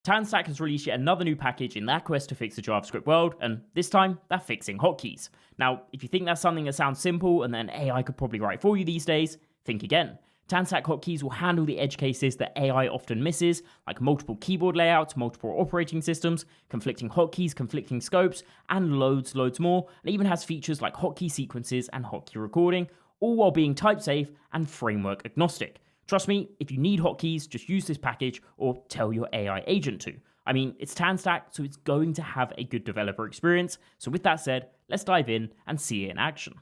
TanStack has released yet another new package in their quest to fix the JavaScript world, and this time, they're fixing hotkeys. Now, if you think that's something that sounds simple and then AI could probably write for you these days, think again. TanStack hotkeys will handle the edge cases that AI often misses, like multiple keyboard layouts, multiple operating systems, conflicting hotkeys, conflicting scopes, and loads more. It even has features like hotkey sequences and hotkey recording, all while being type safe and framework agnostic. Trust me, if you need hotkeys, just use this package or tell your AI agent to. I mean, it's TanStack, so it's going to have a good developer experience. So with that said, let's dive in and see it in action.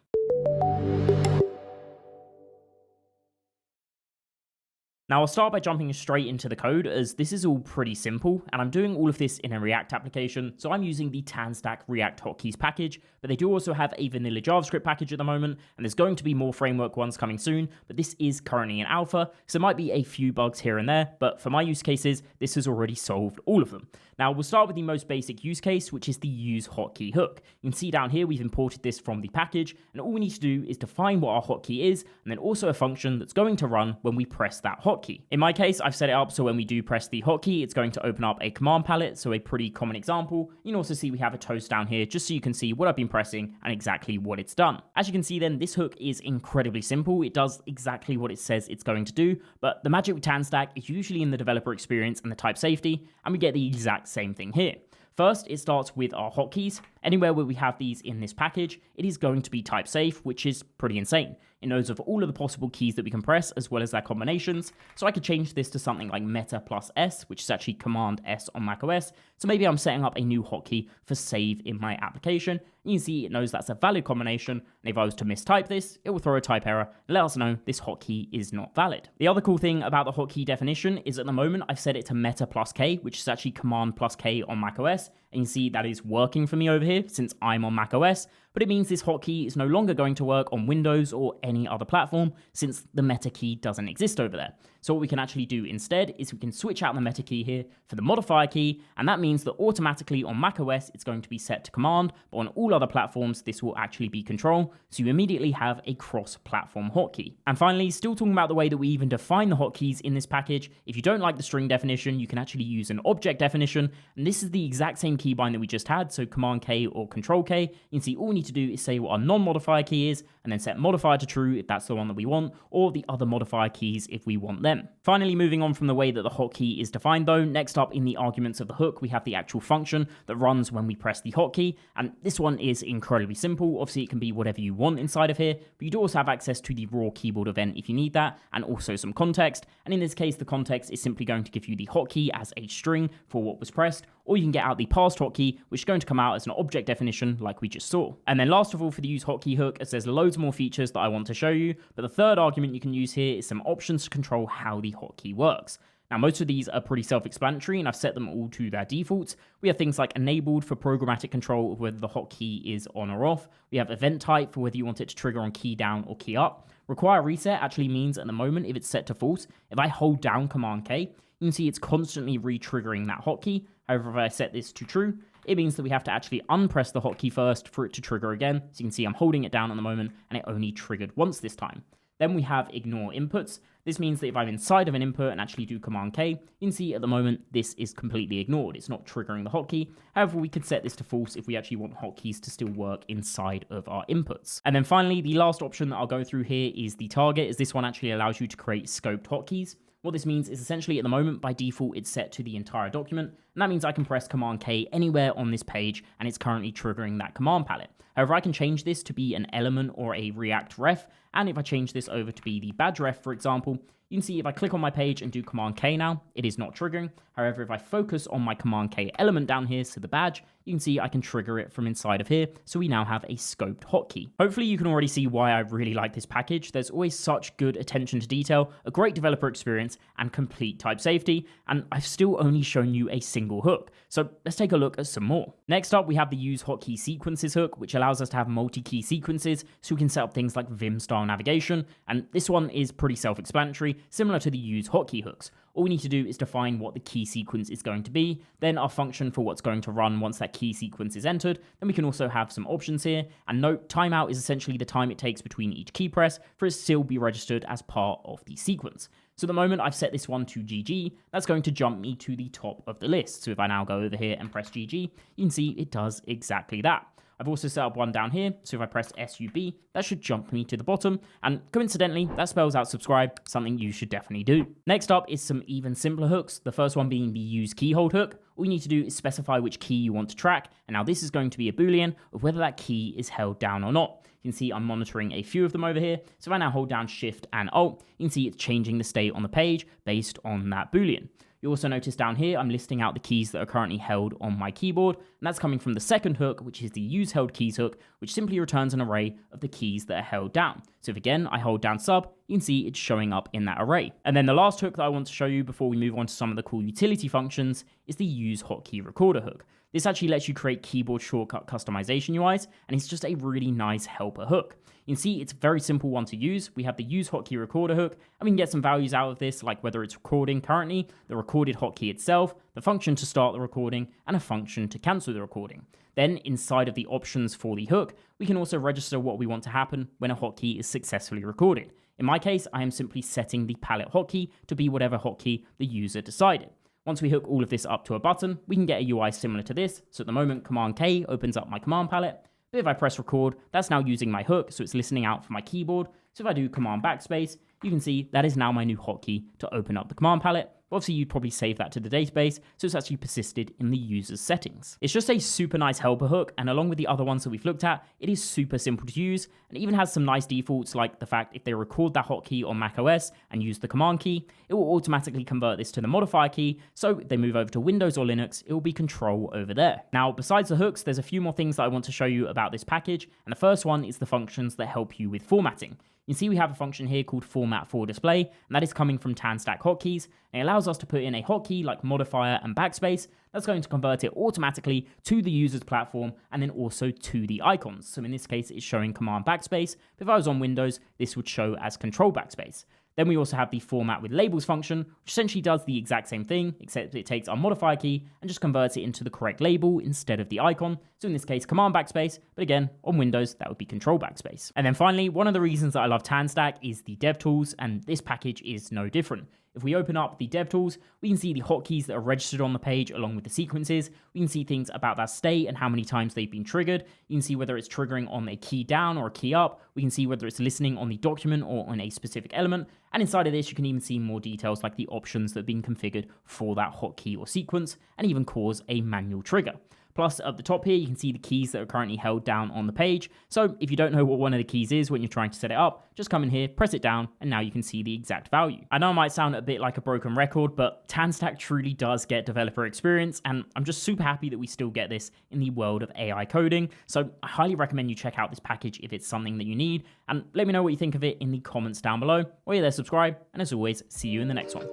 Now I'll start by jumping straight into the code, as this is all pretty simple, and I'm doing all of this in a React application, so I'm using the TanStack React Hotkeys package, but they do also have a vanilla JavaScript package at the moment, and there's going to be more framework ones coming soon, but this is currently in alpha, so there might be a few bugs here and there, but for my use cases, this has already solved all of them. Now we'll start with the most basic use case, which is the useHotkey hook. You can see down here we've imported this from the package, and all we need to do is define what our hotkey is, and then also a function that's going to run when we press that hotkey. In my case, I've set it up so when we do press the hotkey, it's going to open up a command palette, so a pretty common example. You can also see we have a toast down here just so you can see what I've been pressing and exactly what it's done. As you can see then, this hook is incredibly simple. It does exactly what it says it's going to do, but the magic with TanStack is usually in the developer experience and the type safety, and we get the exact same thing here. First, it starts with our hotkeys. Anywhere where we have these in this package, it is going to be type safe, which is pretty insane. It knows of all of the possible keys that we can press, as well as their combinations. So I could change this to something like meta plus S, which is actually Command S on macOS. So maybe I'm setting up a new hotkey for save in my application. You can see it knows that's a valid combination, and if I was to mistype this, it will throw a type error and let us know this hotkey is not valid. The other cool thing about the hotkey definition is at the moment I've set it to meta plus K, which is actually Command plus K on macOS, and you can see that is working for me over here since I'm on macOS, but it means this hotkey is no longer going to work on Windows or any other platform since the meta key doesn't exist over there. So what we can actually do instead is we can switch out the meta key here for the modifier key, and that means that automatically on macOS it's going to be set to command, but on all other platforms this will actually be control, so you immediately have a cross-platform hotkey. And finally, still talking about the way that we even define the hotkeys in this package, if you don't like the string definition, you can actually use an object definition, and this is the exact same keybind that we just had, so Command K or Control K. You can see all we need to do is say what our non-modifier key is, and then set modifier to true if that's the one that we want, or the other modifier keys if we want them. Finally, moving on from the way that the hotkey is defined though, next up in the arguments of the hook, we have the actual function that runs when we press the hotkey, and this one is incredibly simple. Obviously, it can be whatever you want inside of here, but you do also have access to the raw keyboard event if you need that, and also some context, and in this case, the context is simply going to give you the hotkey as a string for what was pressed, or you can get out the parsed hotkey, which is going to come out as an object definition like we just saw. And then last of all for the useHotkey hook, as there's loads more features that I want to show you, but the third argument you can use here is some options to control how the hotkey works. Now, most of these are pretty self-explanatory, and I've set them all to their defaults. We have things like enabled for programmatic control of whether the hotkey is on or off. We have event type for whether you want it to trigger on key down or key up. Require reset actually means at the moment, if it's set to false, if I hold down Command K, you can see it's constantly re-triggering that hotkey. However, if I set this to true, it means that we have to actually unpress the hotkey first for it to trigger again. So you can see I'm holding it down at the moment, and it only triggered once this time. Then we have ignore inputs. This means that if I'm inside of an input and actually do Command K, you can see at the moment this is completely ignored. It's not triggering the hotkey. However, we could set this to false if we actually want hotkeys to still work inside of our inputs. And then finally, the last option that I'll go through here is the target, as this one actually allows you to create scoped hotkeys. What this means is essentially at the moment, by default, it's set to the entire document, and that means I can press Command K anywhere on this page, and it's currently triggering that command palette. However, I can change this to be an element or a React ref, and if I change this over to be the badge ref, for example, you can see if I click on my page and do Command K now, it is not triggering. However, if I focus on my Command K element down here, so the badge, you can see I can trigger it from inside of here, so we now have a scoped hotkey. Hopefully you can already see why I really like this package. There's always such good attention to detail, a great developer experience, and complete type safety, and I've still only shown you a single hook. So let's take a look at some more. Next up, we have the useHotkeySequences hook, which allows us to have multi-key sequences, so we can set up things like Vim-style navigation, and this one is pretty self-explanatory, similar to the useHotkey hooks. All we need to do is define what the key sequence is going to be, then our function for what's going to run once that key sequence is entered. Then we can also have some options here, and note, timeout is essentially the time it takes between each key press for it to still be registered as part of the sequence. So at the moment I've set this one to GG, that's going to jump me to the top of the list. So if I now go over here and press GG, you can see it does exactly that. I've also set up one down here, so if I press SUB, that should jump me to the bottom, and coincidentally, that spells out subscribe, something you should definitely do. Next up is some even simpler hooks, the first one being the useKeyHold hook. All you need to do is specify which key you want to track, and now this is going to be a boolean of whether that key is held down or not. You can see I'm monitoring a few of them over here, so if I now hold down Shift and Alt, you can see it's changing the state on the page based on that boolean. You also notice down here, I'm listing out the keys that are currently held on my keyboard, and that's coming from the second hook, which is the useHotkey hook, which simply returns an array of the keys that are held down. So if again, I hold down sub, you can see it's showing up in that array. And then the last hook that I want to show you before we move on to some of the cool utility functions is the useHotkey recorder hook. This actually lets you create keyboard shortcut customization UIs, and it's just a really nice helper hook. You can see it's a very simple one to use. We have the useHotkey recorder hook, and we can get some values out of this, like whether it's recording currently, the recorded hotkey itself, the function to start the recording, and a function to cancel the recording. Then inside of the options for the hook, we can also register what we want to happen when a hotkey is successfully recorded. In my case, I am simply setting the palette hotkey to be whatever hotkey the user decided. Once we hook all of this up to a button, we can get a UI similar to this. So at the moment, Command K opens up my command palette. But if I press record, that's now using my hook, so it's listening out for my keyboard. So if I do Command Backspace, you can see that is now my new hotkey to open up the command palette. Obviously, you'd probably save that to the database, so it's actually persisted in the user's settings. It's just a super nice helper hook, and along with the other ones that we've looked at, it is super simple to use, and even has some nice defaults, like the fact if they record that hotkey on macOS and use the command key, it will automatically convert this to the modifier key, so if they move over to Windows or Linux, it will be control over there. Now, besides the hooks, there's a few more things that I want to show you about this package, and the first one is the functions that help you with formatting. You can see we have a function here called format for display, and that is coming from TanStack hotkeys, and it allows us to put in a hotkey like modifier and backspace. That's going to convert it automatically to the user's platform and then also to the icons. So in this case, it's showing command backspace. But if I was on Windows, this would show as control backspace. Then we also have the format with labels function, which essentially does the exact same thing, except it takes our modifier key and just converts it into the correct label instead of the icon. So in this case, command backspace, but again, on Windows, that would be control backspace. And then finally, one of the reasons that I love TanStack is the Devtools, and this package is no different. If we open up the Devtools, we can see the hotkeys that are registered on the page along with the sequences. We can see things about that state and how many times they've been triggered. You can see whether it's triggering on a key down or a key up. We can see whether it's listening on the document or on a specific element. And inside of this, you can even see more details like the options that have been configured for that hotkey or sequence, and even cause a manual trigger. Plus, at the top here, you can see the keys that are currently held down on the page. So if you don't know what one of the keys is when you're trying to set it up, just come in here, press it down, and now you can see the exact value. I know it might sound a bit like a broken record, but TanStack truly does get developer experience, and I'm just super happy that we still get this in the world of AI coding. So I highly recommend you check out this package if it's something that you need, and let me know what you think of it in the comments down below. While you're there, subscribe, and as always, see you in the next one.